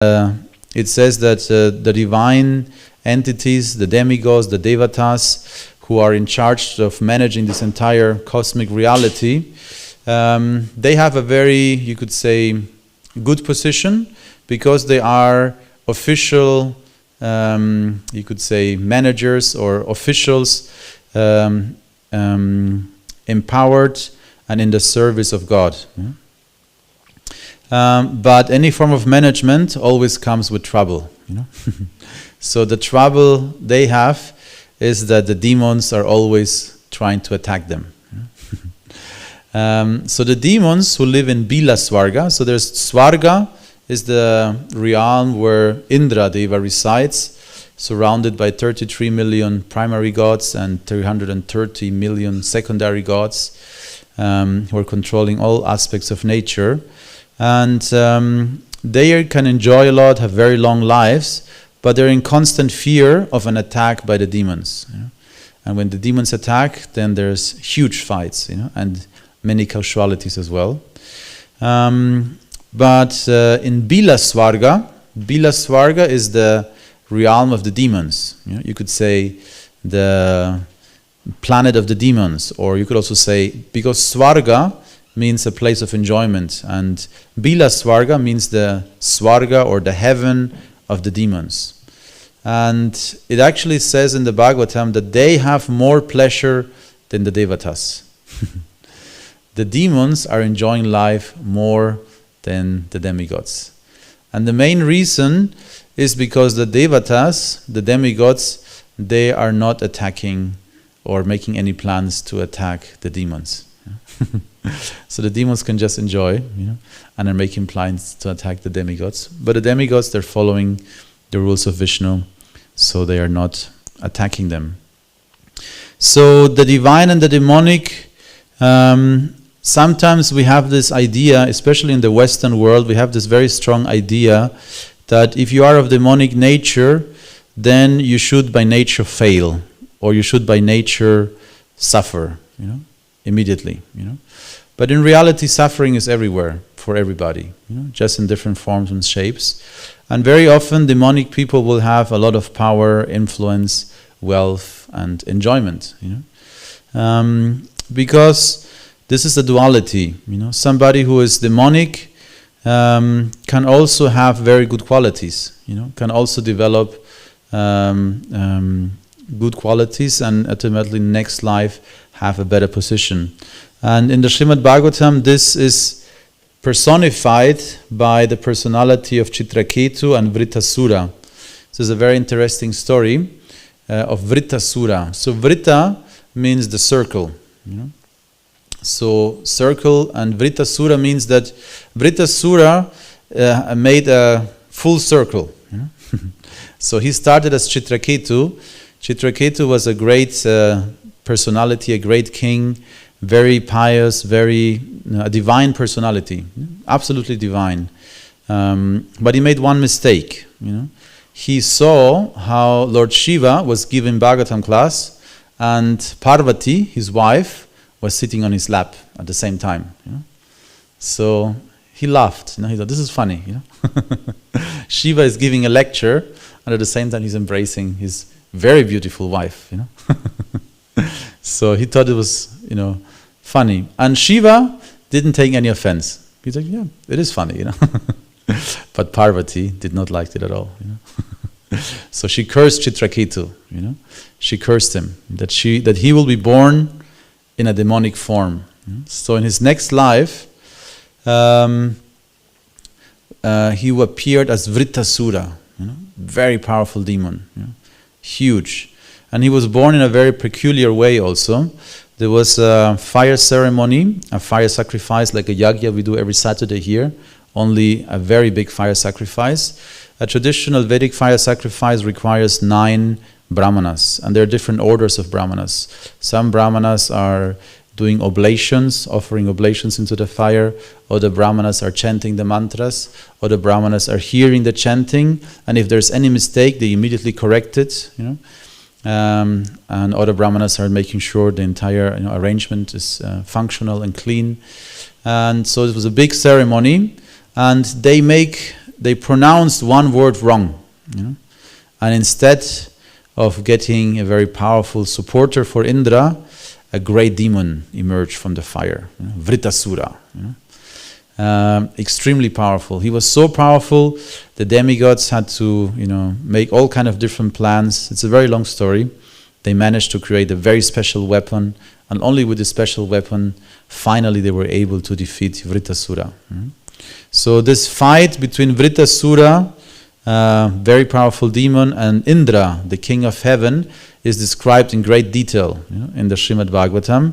it says that the divine entities, the demigods, the devatas, who are in charge of managing this entire cosmic reality, they have a very, you could say, good position, because they are official, you could say, managers or officials, empowered and in the service of God. But any form of management always comes with trouble, So the trouble they have is that the demons are always trying to attack them. So the demons who live in Bila Swarga, so there's Swarga is the realm where Indra Deva resides, surrounded by 33 million primary gods and 330 million secondary gods, who are controlling all aspects of nature. And they can enjoy a lot, have very long lives, but they're in constant fear of an attack by the demons. And when the demons attack, then there's huge fights, and many casualties as well. But in Bila Swarga is the realm of the demons. You could say the planet of the demons, or you could also say, because Swarga means a place of enjoyment, and Bila Swarga means the Swarga or the heaven of the demons. And it actually says in the Bhagavatam that they have more pleasure than the devatas. The demons are enjoying life more than the demigods. And the main reason is because the devatas, the demigods, they are not attacking or making any plans to attack the demons. So the demons can just enjoy, and are making plans to attack the demigods. But the demigods, they're following the rules of Vishnu, so they are not attacking them. So the divine and the demonic, sometimes we have this idea, especially in the Western world, we have this very strong idea that if you are of demonic nature, then you should by nature fail, or you should by nature suffer, immediately, But in reality, suffering is everywhere for everybody, just in different forms and shapes. And very often, demonic people will have a lot of power, influence, wealth, and enjoyment, because this is the duality. Somebody who is demonic can also have very good qualities. Can also develop good qualities, and ultimately, next life have a better position. And in the Srimad Bhagavatam, this is personified by the personality of Chitraketu and Vritasura. This is a very interesting story of Vritasura. So Vrita means the circle. So circle, and Vritasura means that Vritasura made a full circle. So he started as Chitraketu. Chitraketu was a great personality, a great king, very pious, very a divine personality, absolutely divine. But he made one mistake. He saw how Lord Shiva was giving Bhagavatam class, and Parvati, his wife, was sitting on his lap at the same time. So he laughed. He thought, this is funny. Shiva is giving a lecture, and at the same time he's embracing his very beautiful wife. So he thought it was, funny. And Shiva didn't take any offense. He's like, yeah, it is funny, But Parvati did not like it at all, So she cursed Chitraketu, She cursed him that he will be born in a demonic form. So in his next life, he appeared as Vritasura, very powerful demon, huge. And he was born in a very peculiar way also. There was a fire ceremony, a fire sacrifice like a yagya we do every Saturday here, only a very big fire sacrifice. A traditional Vedic fire sacrifice requires 9 brahmanas, and there are different orders of brahmanas. Some brahmanas are doing oblations, offering oblations into the fire, or the brahmanas are chanting the mantras, or the brahmanas are hearing the chanting, and if there's any mistake, they immediately correct it, and other brahmanas are making sure the entire arrangement is functional and clean. And so it was a big ceremony, and they make they pronounced one word wrong. And instead of getting a very powerful supporter for Indra, a great demon emerged from the fire, Vritasura. Extremely powerful. He was so powerful, the demigods had to, make all kind of different plans. It's a very long story. They managed to create a very special weapon, and only with this special weapon, finally they were able to defeat Vritasura. So this fight between Vritasura, very powerful demon, and Indra, the king of heaven, is described in great detail in the Srimad Bhagavatam.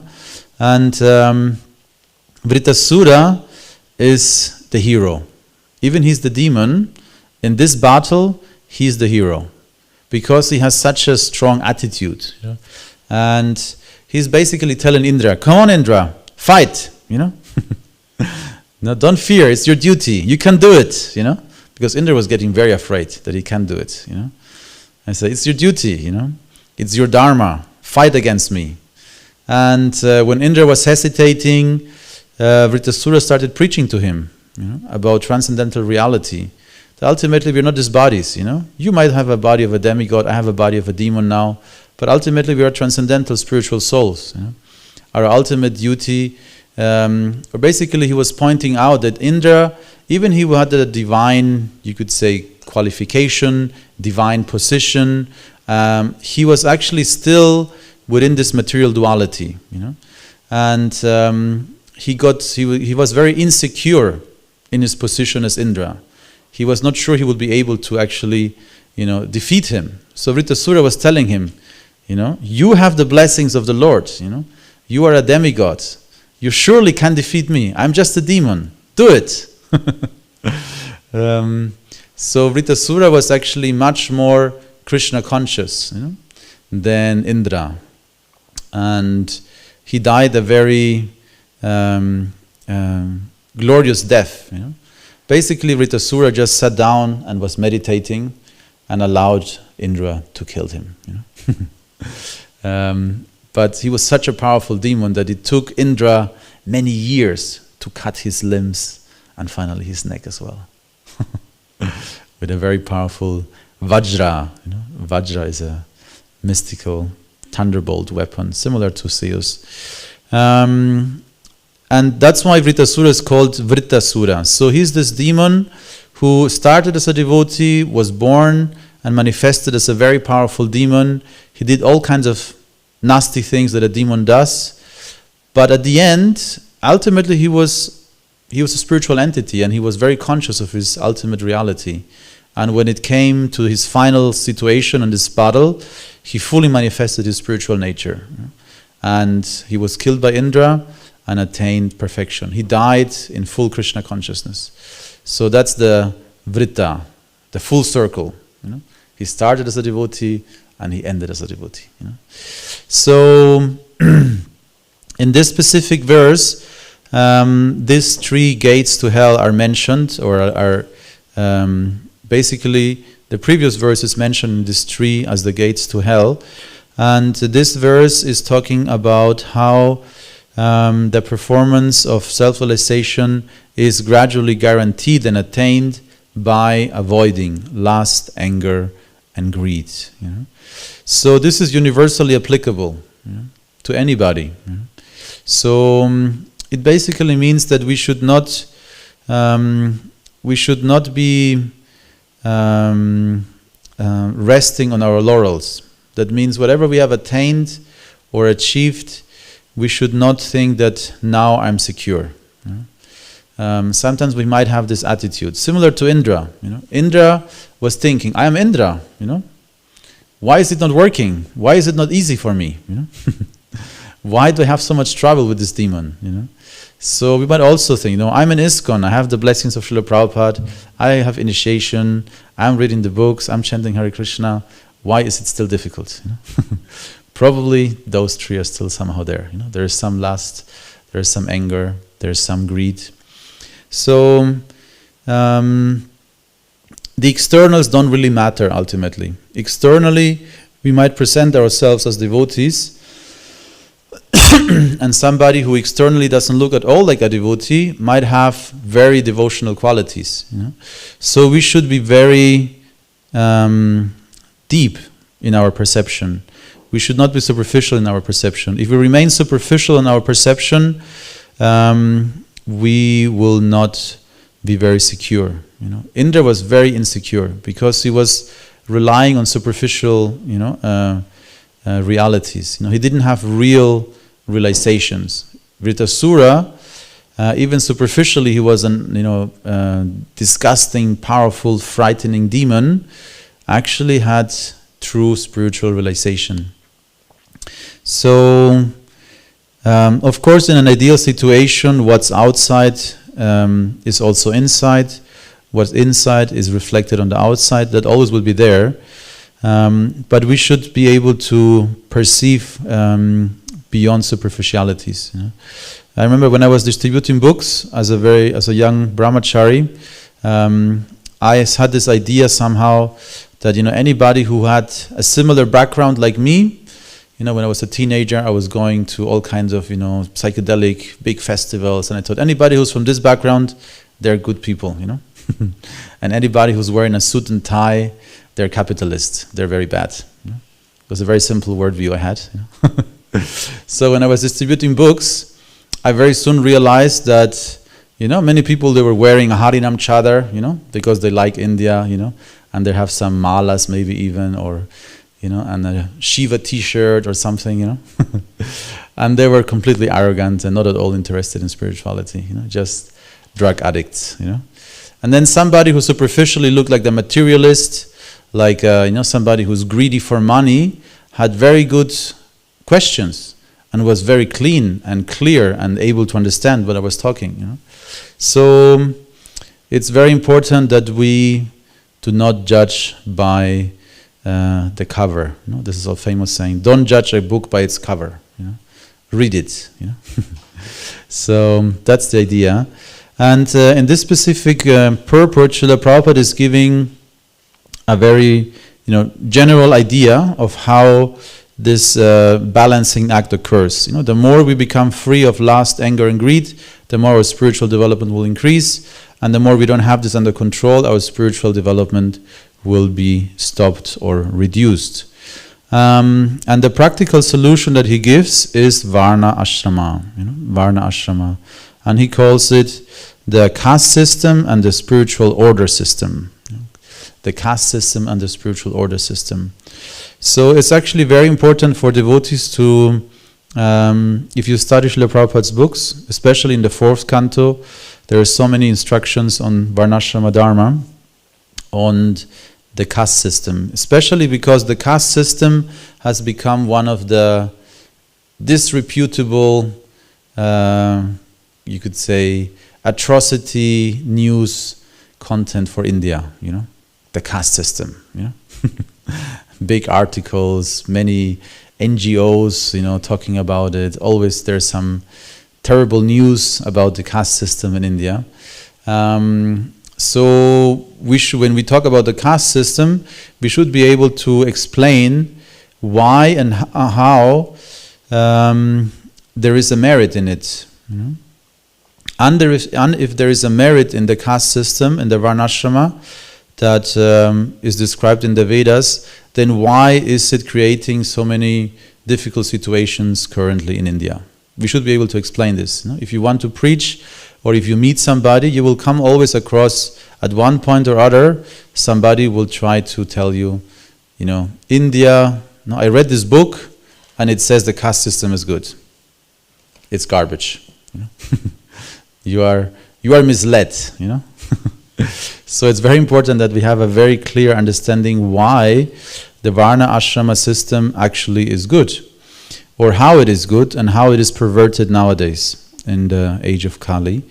And Vritasura is the hero. Even he's the demon, in this battle, he's the hero. Because he has such a strong attitude. And he's basically telling Indra, come on Indra, fight, No, don't fear, it's your duty, you can do it, Because Indra was getting very afraid that he can't do it, I said, it's your duty, It's your dharma, fight against me. And when Indra was hesitating, Vritasura started preaching to him, about transcendental reality. That ultimately we're not just bodies, You might have a body of a demigod, I have a body of a demon now, but ultimately we are transcendental spiritual souls. Our ultimate duty, or basically he was pointing out that Indra, even he had a divine, you could say, qualification, divine position, he was actually still within this material duality, And he was very insecure in his position as Indra. He was not sure he would be able to actually, defeat him. So Vritasura was telling him, you have the blessings of the Lord, You are a demigod. You surely can defeat me. I'm just a demon. Do it. So Vritasura was actually much more Krishna conscious, than Indra. And he died a very glorious death. Basically, Vritasura just sat down and was meditating and allowed Indra to kill him. But he was such a powerful demon that it took Indra many years to cut his limbs and finally his neck as well. With a very powerful Vajra. Vajra is a mystical thunderbolt weapon, similar to Zeus. And that's why Vritasura is called Vritasura. So he's this demon who started as a devotee, was born and manifested as a very powerful demon. He did all kinds of nasty things that a demon does. But at the end, ultimately he was a spiritual entity and he was very conscious of his ultimate reality. And when it came to his final situation in this battle, he fully manifested his spiritual nature. And he was killed by Indra and attained perfection. He died in full Krishna consciousness. So that's the Vrita, the full circle. He started as a devotee and he ended as a devotee. So in this specific verse, these three gates to hell are mentioned, or are basically the previous verses mentioned these three as the gates to hell. And this verse is talking about how the performance of self-realization is gradually guaranteed and attained by avoiding lust, anger, and greed. So this is universally applicable to anybody. So it basically means that we should not be resting on our laurels. That means whatever we have attained or achieved, we should not think that now I'm secure. Sometimes we might have this attitude, similar to Indra. Indra was thinking, I am Indra. Why is it not working? Why is it not easy for me? Why do I have so much trouble with this demon? So we might also think, I'm an ISKCON, I have the blessings of Srila Prabhupada, I have initiation, I'm reading the books, I'm chanting Hare Krishna. Why is it still difficult? Probably those three are still somehow there. There is some lust, there is some anger, there is some greed. So the externals don't really matter ultimately. Externally, we might present ourselves as devotees, and somebody who externally doesn't look at all like a devotee might have very devotional qualities. So we should be very deep in our perception. We should not be superficial in our perception. If we remain superficial in our perception, we will not be very secure. Indra was very insecure because he was relying on superficial, realities. He didn't have real realizations. Vritasura, even superficially, he was an disgusting, powerful, frightening demon. Actually, had true spiritual realization. So, of course, in an ideal situation, what's outside is also inside. What's inside is reflected on the outside. That always will be there. But we should be able to perceive beyond superficialities. I remember when I was distributing books as a young brahmachari, I had this idea somehow that anybody who had a similar background like me, when I was a teenager, I was going to all kinds of psychedelic big festivals, and I thought anybody who's from this background, they're good people, and anybody who's wearing a suit and tie, they're capitalists. They're very bad. It was a very simple worldview I had. So when I was distributing books, I very soon realized that many people, they were wearing a Harinam chadar, because they like India, and they have some malas maybe even, or and a Shiva T-shirt or something, and they were completely arrogant and not at all interested in spirituality, just drug addicts, And then somebody who superficially looked like the materialist, like somebody who's greedy for money, had very good questions and was very clean and clear and able to understand what I was talking. So it's very important that we do not judge by the cover. This is a famous saying: don't judge a book by its cover. Read it. So that's the idea. And in this specific purport, Srila Prabhupada is giving a very general idea of how this balancing act occurs. The more we become free of lust, anger, and greed, the more our spiritual development will increase, and the more we don't have this under control, our spiritual development will be stopped or reduced. And the practical solution that he gives is Varna Ashrama. Varna Ashrama, and he calls it the caste system and the spiritual order system. The caste system and the spiritual order system. So it's actually very important for devotees to, if you study Srila Prabhupada's books, especially in the 4th canto, there are so many instructions on Varnashrama Dharma, on the caste system, especially because the caste system has become one of the disreputable, you could say, atrocity news content for India, the caste system, big articles, many NGOs, talking about it. Always there's some terrible news about the caste system in India. So we should, when we talk about the caste system, we should be able to explain why and how there is a merit in it. And if there is a merit in the caste system, in the Varnashrama, that is described in the Vedas, then why is it creating so many difficult situations currently in India? We should be able to explain this. If you want to preach, or if you meet somebody, you will come always across, at one point or other, somebody will try to tell you, India, I read this book, and it says the caste system is good. It's garbage. You are misled, So it's very important that we have a very clear understanding why the Varna Ashrama system actually is good, or how it is good and how it is perverted nowadays in the age of Kali.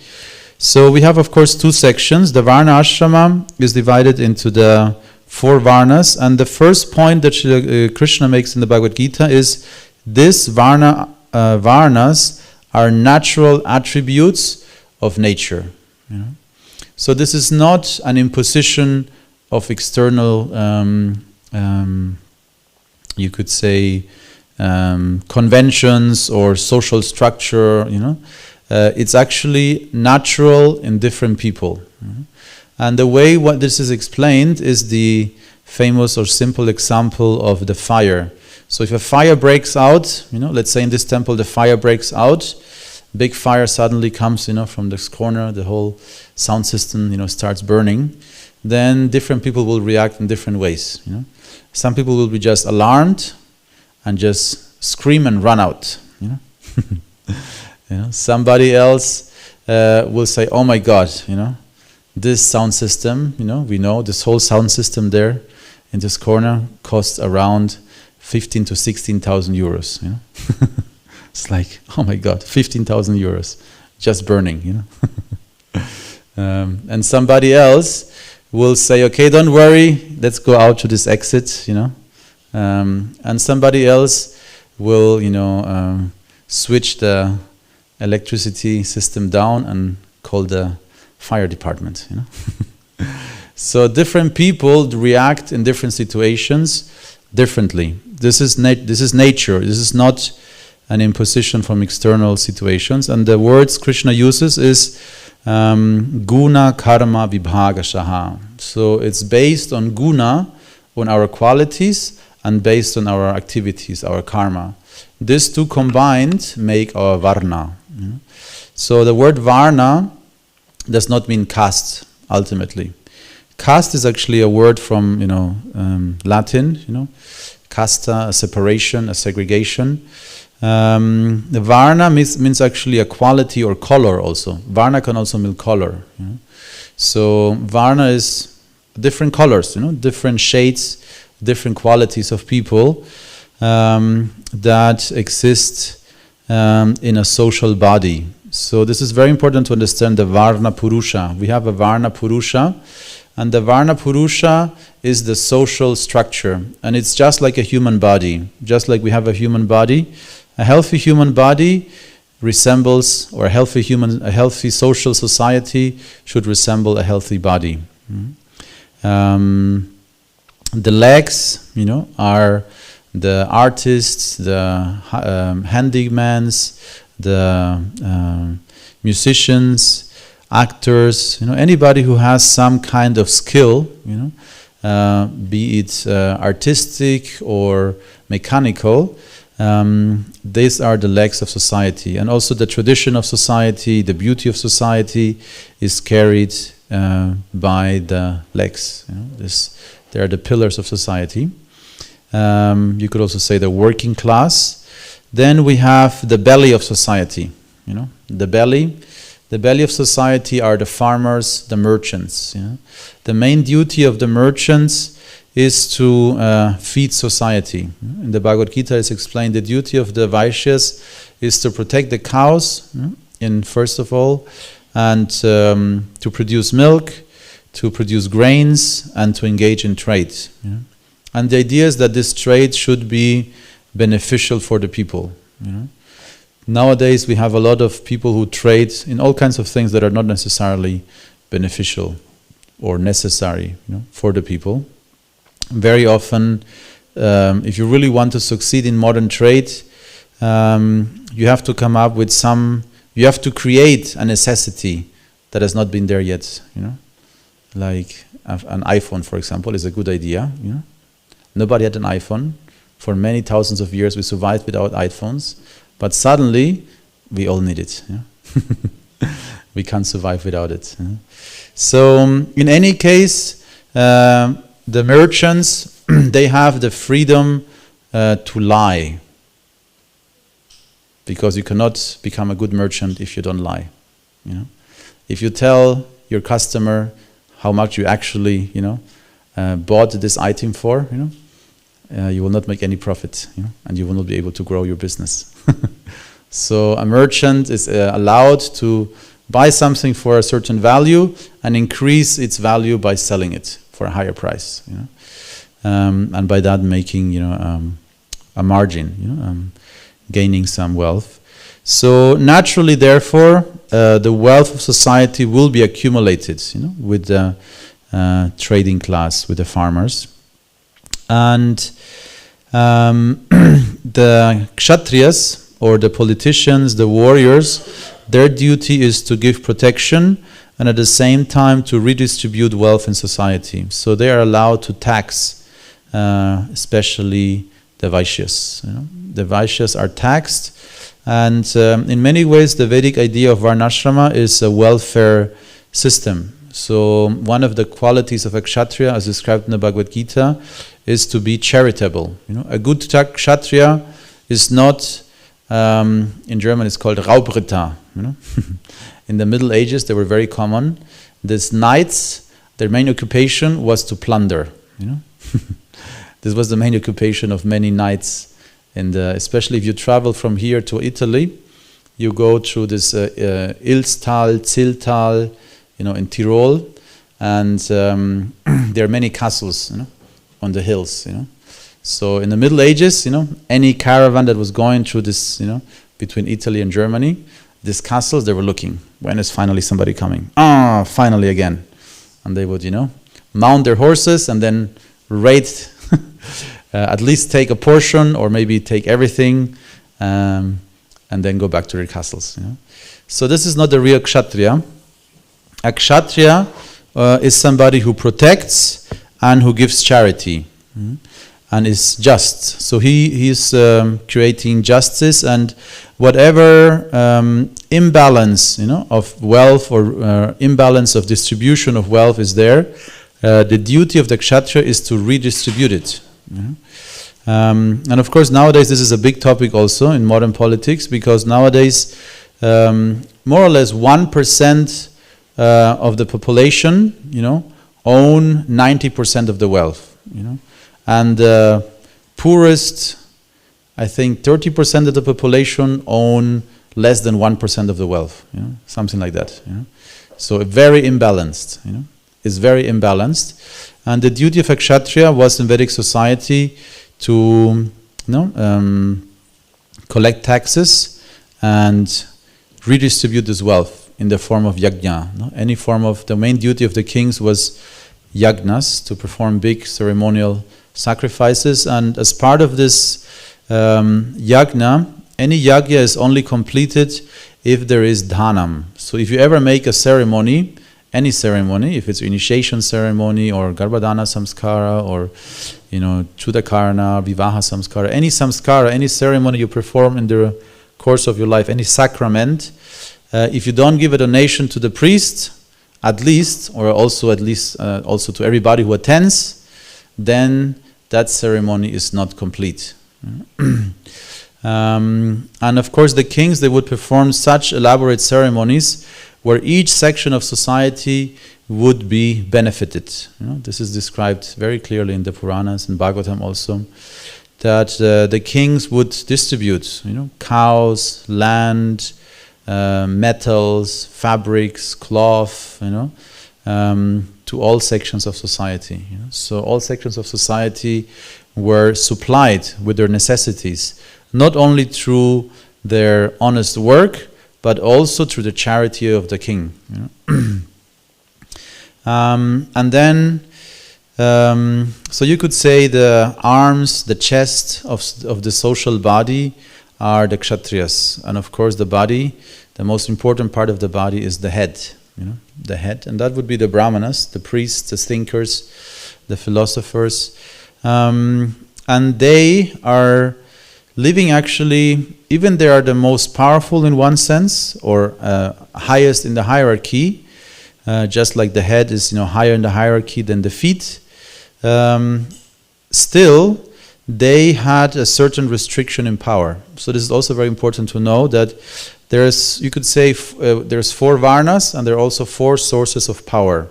So we have, of course, 2 sections. The Varna Ashrama is divided into the 4 Varnas, and the first point that Krishna makes in the Bhagavad Gita is this Varnas are natural attributes of nature. So this is not an imposition of external, you could say, conventions or social structure, it's actually natural in different people. And the way what this is explained is the famous or simple example of the fire. So if a fire breaks out, let's say in this temple the fire breaks out, big fire suddenly comes, from this corner, the whole sound system, starts burning, then different people will react in different ways. Some people will be just alarmed and just scream and run out. Somebody else will say, "Oh my God, this sound system, we know this whole sound system there in this corner costs around 15 to 16,000 euros." It's like, oh my God, 15,000 euros just burning. And somebody else will say, "Okay, don't worry, let's go out to this exit." And somebody else will, switch the electricity system down and call the fire department. So different people react in different situations differently. This is nature. This is not an imposition from external situations. And the words Krishna uses is guna karma vibhagashaha. So it's based on guna, on our qualities, and based on our activities, our karma. These two combined make our varna. So the word varna does not mean caste, ultimately. Caste is actually a word from Latin, casta, a separation, a segregation. The varna means actually a quality or color also. Varna can also mean color. So varna is different colors, different shades, different qualities of people that exist in a social body. So this is very important to understand the Varna Purusha. We have a Varna Purusha, and the Varna Purusha is the social structure, and it's just like a human body. Just like we have a human body, a healthy human body resembles, or a healthy social society should resemble a healthy body. The legs, are the artists, the handymans, the musicians, actors, anybody who has some kind of skill, be it artistic or mechanical, these are the legs of society. And also the tradition of society, the beauty of society is carried by the legs. They are the pillars of society. You could also say the working class. Then we have the belly of society. The belly of society are the farmers, the merchants. The main duty of the merchants is to feed society. In the Bhagavad Gita it's explained the duty of the Vaishyas is to protect the cows, first of all, and to produce milk, to produce grains, and to engage in trade. And the idea is that this trade should be beneficial for the people. Nowadays we have a lot of people who trade in all kinds of things that are not necessarily beneficial or necessary for the people. Very often, if you really want to succeed in modern trade, you have to come up with you have to create a necessity that has not been there yet. Like an iPhone, for example, is a good idea. Nobody had an iPhone. For many thousands of years we survived without iPhones, but suddenly we all need it. We can't survive without it. So in any case, the merchants, they have the freedom to lie, because you cannot become a good merchant if you don't lie. If you tell your customer how much you actually bought this item for, you will not make any profit, and you will not be able to grow your business. So a merchant is allowed to buy something for a certain value and increase its value by selling it for a higher price, and by that making a margin, gaining some wealth. So naturally, therefore, the wealth of society will be accumulated, with the trading class, with the farmers. And the Kshatriyas, or the politicians, the warriors, their duty is to give protection and at the same time to redistribute wealth in society. So they are allowed to tax, especially the Vaishyas. The Vaishyas are taxed, and in many ways the Vedic idea of Varnashrama is a welfare system. So one of the qualities of a Kshatriya, as described in the Bhagavad Gita, is to be charitable. A good Kshatriya is not, in German it's called Raubritter. In the Middle Ages they were very common. These knights, their main occupation was to plunder. This was the main occupation of many knights, and especially if you travel from here to Italy, you go through this Ilstal, Ziltal, in Tyrol, and there are many castles, on the hills, So in the Middle Ages, any caravan that was going through this, between Italy and Germany, these castles, they were looking, when is finally somebody coming? Finally again. And they would, mount their horses and then raid, at least take a portion or maybe take everything, and then go back to their castles. So this is not the real Kshatriya. A Kshatriya is somebody who protects and who gives charity. And is just. So he is creating justice, and whatever imbalance, of wealth or imbalance of distribution of wealth is there, the duty of the Kshatriya is to redistribute it. And of course nowadays this is a big topic also in modern politics, because nowadays more or less 1% of the population, own 90% of the wealth. And the poorest, I think 30% of the population own less than 1% of the wealth, something like that. So very imbalanced, it's very imbalanced. And the duty of a Kshatriya was in Vedic society to collect taxes and redistribute this wealth in the form of yajna. Any form of, the main duty of the kings was yajnas, to perform big ceremonial sacrifices, and as part of this yajna, any yajna is only completed if there is dhanam. So if you ever make a ceremony, any ceremony, if it's initiation ceremony or garbhadana samskara or chudakarna, vivaha samskara, any samskara, any ceremony you perform in the course of your life, any sacrament, if you don't give a donation to the priest, at least also to everybody who attends, then that ceremony is not complete. And of course the kings, they would perform such elaborate ceremonies where each section of society would be benefited. This is described very clearly in the Puranas and Bhagavatam also, that the kings would distribute cows, land, metals, fabrics, cloth, to all sections of society. So all sections of society were supplied with their necessities, not only through their honest work, but also through the charity of the king. And then, so you could say the arms, the chest of the social body are the Kshatriyas, and of course the body, the most important part of the body is the head. The head, and that would be the brahmanas, the priests, the thinkers, the philosophers, and they are living actually, even they are the most powerful in one sense, or highest in the hierarchy, just like the head is higher in the hierarchy than the feet, still they had a certain restriction in power. So this is also very important to know, that there's, you could say, there's 4 varnas, and there are also 4 sources of power.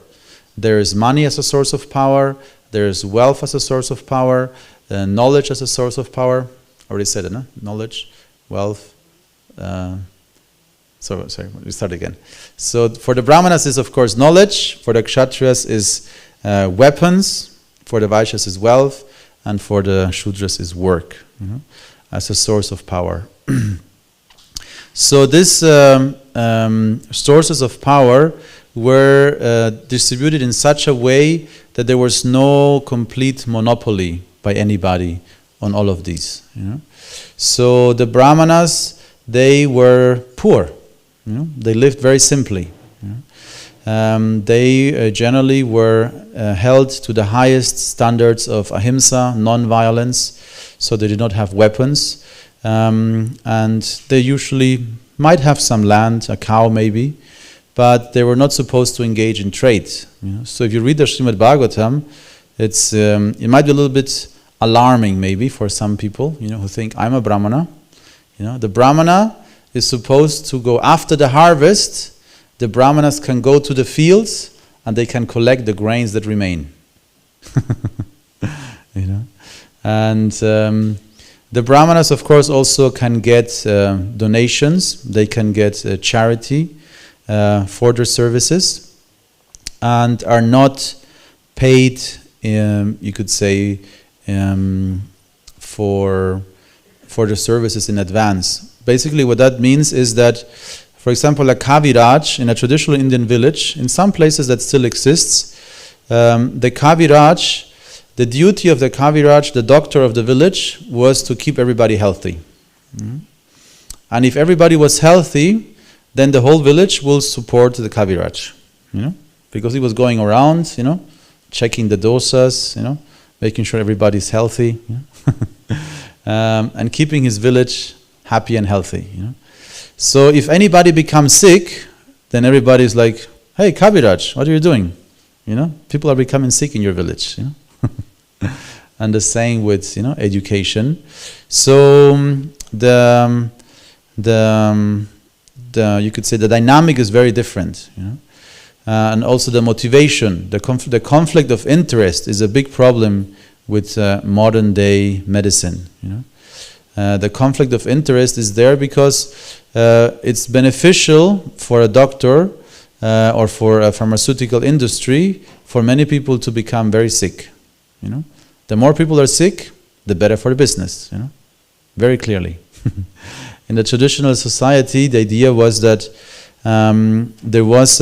There is money as a source of power, there is wealth as a source of power, knowledge as a source of power. I already said it, no? Knowledge, wealth. Sorry, we start again. So for the brahmanas is of course knowledge, for the kshatriyas is weapons, for the vaishyas is wealth, and for the shudras is work, as a source of power. So these sources of power were distributed in such a way that there was no complete monopoly by anybody on all of these. So the Brahmanas, they were poor. They lived very simply. They generally were held to the highest standards of ahimsa, non-violence, so they did not have weapons, and they usually might have some land, a cow maybe, but they were not supposed to engage in trade. So if you read the Srimad Bhagavatam, it might be a little bit alarming maybe for some people, who think, I'm a Brahmana. The Brahmana is supposed to go after the harvest. The Brahmanas can go to the fields and they can collect the grains that remain. And the Brahmanas, of course, also can get donations. They can get charity for their services, and are not paid, you could say, for the services in advance. Basically, what that means is that, for example, a Kaviraj in a traditional Indian village, in some places that still exists, the Kaviraj, the duty of the Kaviraj, the doctor of the village, was to keep everybody healthy. And if everybody was healthy, then the whole village will support the Kaviraj, because he was going around, checking the dosas, making sure everybody's healthy, and keeping his village happy and healthy. So if anybody becomes sick, then everybody's like, hey, Kaviraj, what are you doing? People are becoming sick in your village. And the same with education. So the you could say the dynamic is very different. And also the motivation, the conflict of interest is a big problem with modern day medicine. The conflict of interest is there because it's beneficial for a doctor or for a pharmaceutical industry for many people to become very sick. The more people are sick, the better for the business. Very clearly. In the traditional society, the idea was that there was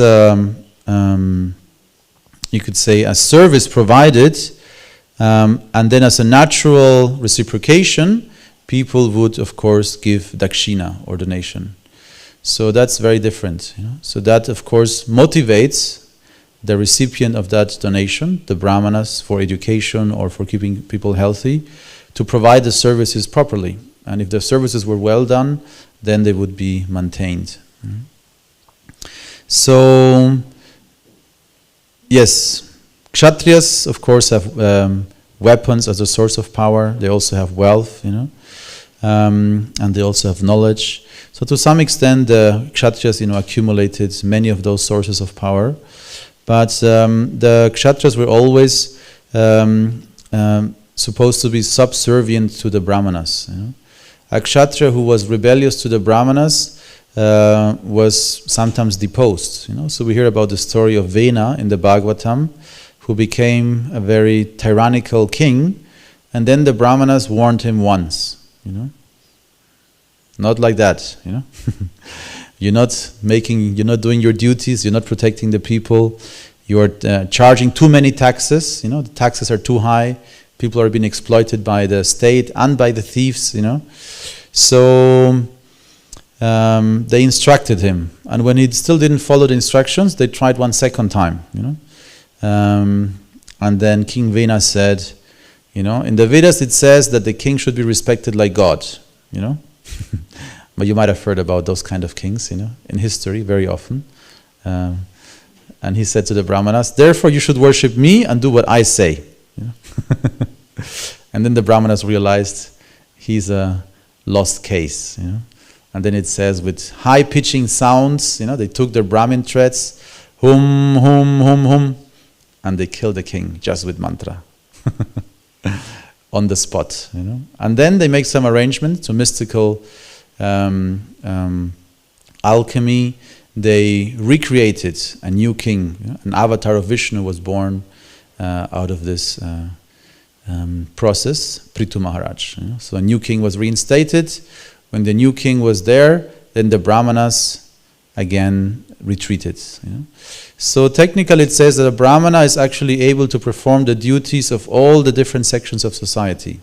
you could say a service provided, and then as a natural reciprocation, people would, of course, give dakshina or donation. So that's very different. So that, of course, motivates the recipient of that donation, the brahmanas, for education or for keeping people healthy, to provide the services properly. And if the services were well done, then they would be maintained. So, yes, kshatriyas, of course, have weapons as a source of power. They also have wealth, and they also have knowledge. So to some extent, the kshatriyas, accumulated many of those sources of power. But the kshatriyas were always supposed to be subservient to the brahmanas. A kshatriya who was rebellious to the brahmanas was sometimes deposed. So we hear about the story of Vena in the Bhagavatam, who became a very tyrannical king, and then the brahmanas warned him once. Not like that. You're not doing your duties. You're not protecting the people. You're charging too many taxes. The taxes are too high. People are being exploited by the state and by the thieves. So they instructed him, and when he still didn't follow the instructions, they tried one second time. And then King Vena said, in the Vedas it says that the king should be respected like God. But you might have heard about those kind of kings, in history very often. And he said to the brahmanas, therefore you should worship me and do what I say. And then the brahmanas realized he's a lost case. And then it says with high pitching sounds, they took their Brahmin threads, hum, hum, hum, hum, and they killed the king just with mantra. On the spot. And then they make some arrangements to mystical alchemy. They recreated a new king. An avatar of Vishnu was born out of this process, Prithu Maharaj. So a new king was reinstated. When the new king was there, then the brahmanas again retreated. So technically it says that a brahmana is actually able to perform the duties of all the different sections of society.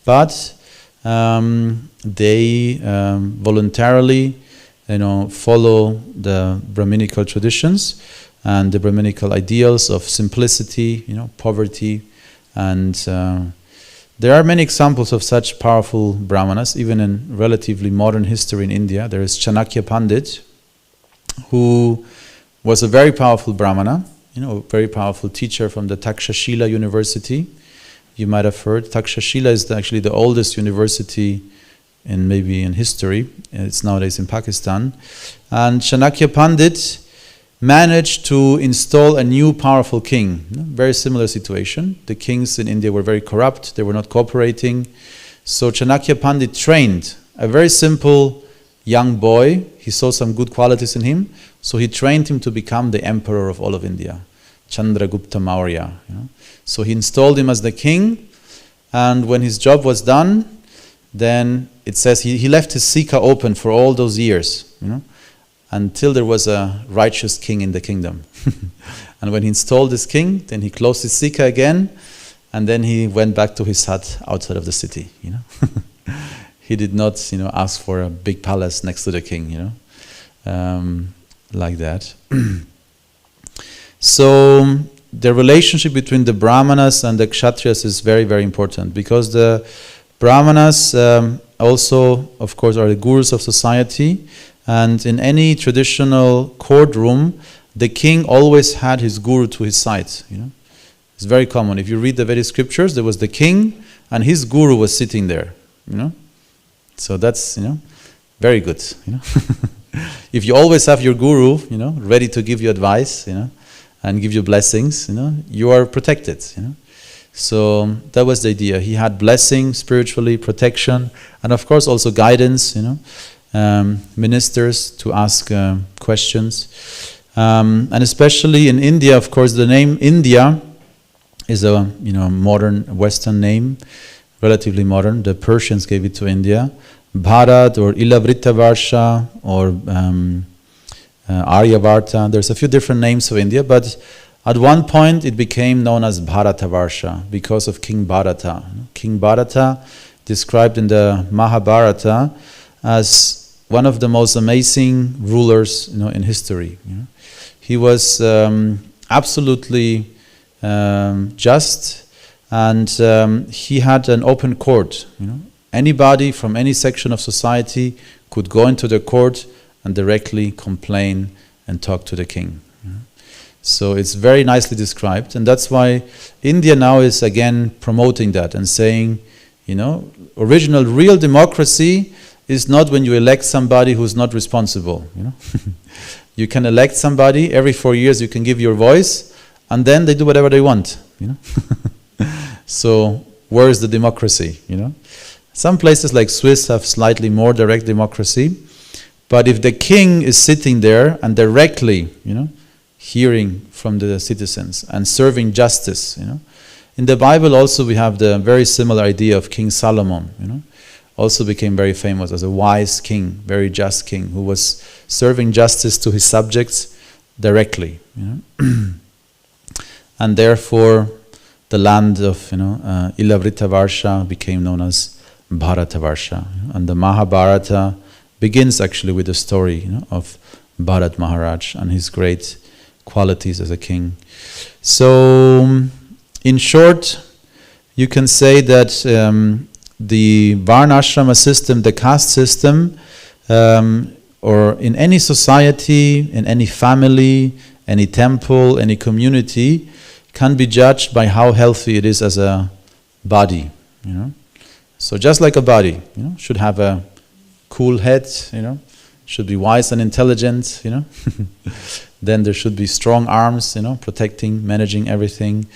but they voluntarily, follow the Brahminical traditions and the Brahminical ideals of simplicity, poverty, and there are many examples of such powerful Brahmanas, even in relatively modern history in India. There is Chanakya Pandit, who was a very powerful Brahmana, a very powerful teacher from the Takshashila University. You might have heard. Takshashila is actually the oldest university in history. It's nowadays in Pakistan. And Chanakya Pandit managed to install a new powerful king. Very similar situation. The kings in India were very corrupt. They were not cooperating. So Chanakya Pandit trained a very simple young boy. He saw some good qualities in him. So he trained him to become the emperor of all of India. Chandragupta Maurya. So he installed him as the king. And when his job was done, then it says he left his Sikha open for all those years. Until there was a righteous king in the kingdom. And when he installed this king, then he closed his Sikha again, and then he went back to his hut outside of the city. He did not, ask for a big palace next to the king. Like that. So the relationship between the Brahmanas and the Kshatriyas is very, very important, because the Brahmanas also, of course, are the gurus of society. And in any traditional courtroom, the king always had his guru to his side. It's very common. If you read the Vedic scriptures, there was the king and his guru was sitting there. So that's very good. If you always have your guru, ready to give you advice, and give you blessings, you are protected. So that was the idea. He had blessing spiritually, protection, and of course also guidance. Ministers to ask questions, and especially in India, of course, the name India is a modern Western name, relatively modern. The Persians gave it to India. Bharat or Ilavrita or Aryavarta. There's a few different names of India, but at one point it became known as Bharatavarsha because of King Bharata. King Bharata, described in the Mahabharata as one of the most amazing rulers, in history. He was absolutely just, and he had an open court. Anybody from any section of society could go into the court and directly complain and talk to the king. So it's very nicely described, and that's why India now is again promoting that and saying, original real democracy is not when you elect somebody who's not responsible. You can elect somebody every 4 years. You can give your voice, and then they do whatever they want. So where is the democracy? Some places like Swiss have slightly more direct democracy, but if the king is sitting there and directly, hearing from the citizens and serving justice, in the Bible also we have the very similar idea of King Solomon. Also became very famous as a wise king, very just king, who was serving justice to his subjects directly. And therefore, the land of Ilavrita became known as Bharatavarsha. And the Mahabharata begins actually with the story of Bharat Maharaj and his great qualities as a king. So, in short, you can say that the Varnashrama system, the caste system, or in any society, in any family, any temple, any community, can be judged by how healthy it is as a body. So just like a body, should have a cool head, should be wise and intelligent, Then there should be strong arms, protecting, managing everything.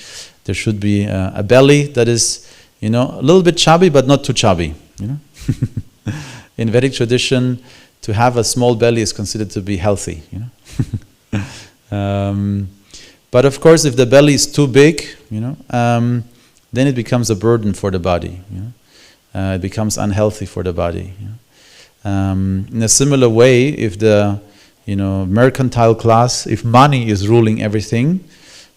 There should be a belly that is a little bit chubby, but not too chubby. In Vedic tradition, to have a small belly is considered to be healthy. But of course, if the belly is too big, then it becomes a burden for the body. It becomes unhealthy for the body. In a similar way, if the mercantile class, if money is ruling everything,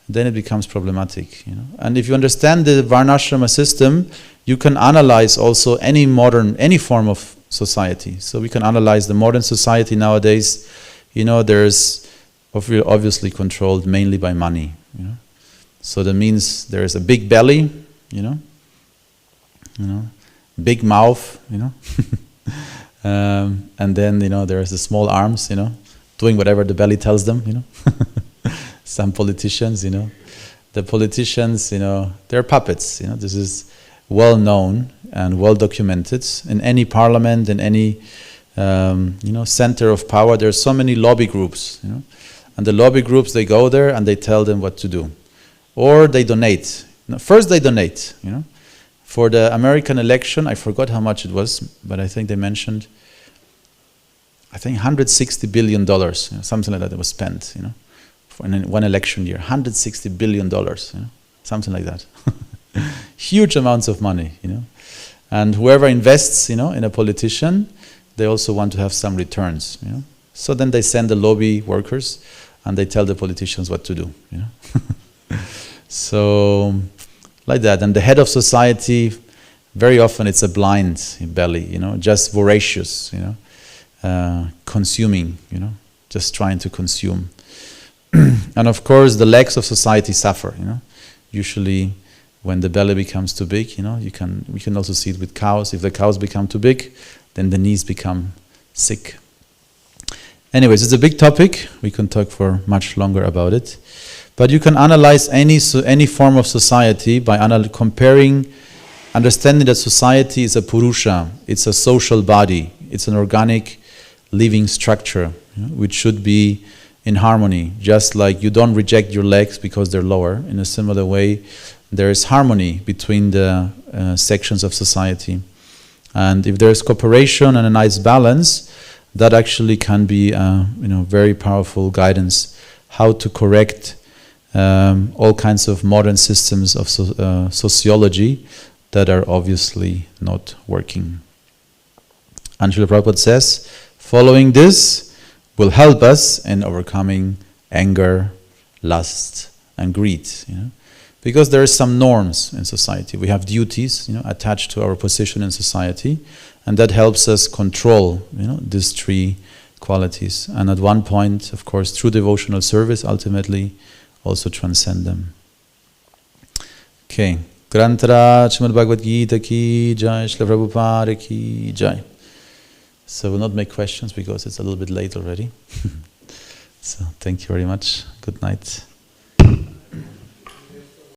then it becomes problematic. And if you understand the varnashrama system, you can analyze also any form of society. So we can analyze the modern society nowadays. There's obviously controlled mainly by money. So that means there is a big belly, big mouth, and then there is the small arms, doing whatever the belly tells them. Some politicians, the politicians, they're puppets. This is well known and well documented in any parliament, in any center of power. There's so many lobby groups, and the lobby groups, they go there and they tell them what to do, or they donate. First they donate, For the American election, I forgot how much it was, but I think they mentioned, $160 billion, something like that, was spent, for in one election year. $160 billion, something like that. Huge amounts of money, And whoever invests, in a politician, they also want to have some returns, So then they send the lobby workers, and they tell the politicians what to do, So, like that. And the head of society, very often it's a blind belly, just voracious, consuming, just trying to consume. And of course, the legs of society suffer, Usually, when the belly becomes too big, we can also see it with cows. If the cows become too big, then the knees become sick. Anyways, it's a big topic. We can talk for much longer about it. But you can analyze any form of society by comparing, understanding that society is a purusha, it's a social body, it's an organic living structure, which should be in harmony. Just like you don't reject your legs because they're lower, in a similar way, there is harmony between the sections of society. And if there is cooperation and a nice balance, that actually can be very powerful guidance how to correct all kinds of modern systems of sociology that are obviously not working. And Srila Prabhupada says, following this will help us in overcoming anger, lust, and greed. Because there are some norms in society. We have duties, attached to our position in society, and that helps us control, these three qualities. And at one point, of course, through devotional service, ultimately, also transcend them. Okay. Grantara Srimad Bhagavad Gita ki jai, Srila Prabhupada ki jai. So we'll not make questions because it's a little bit late already. So thank you very much. Good night.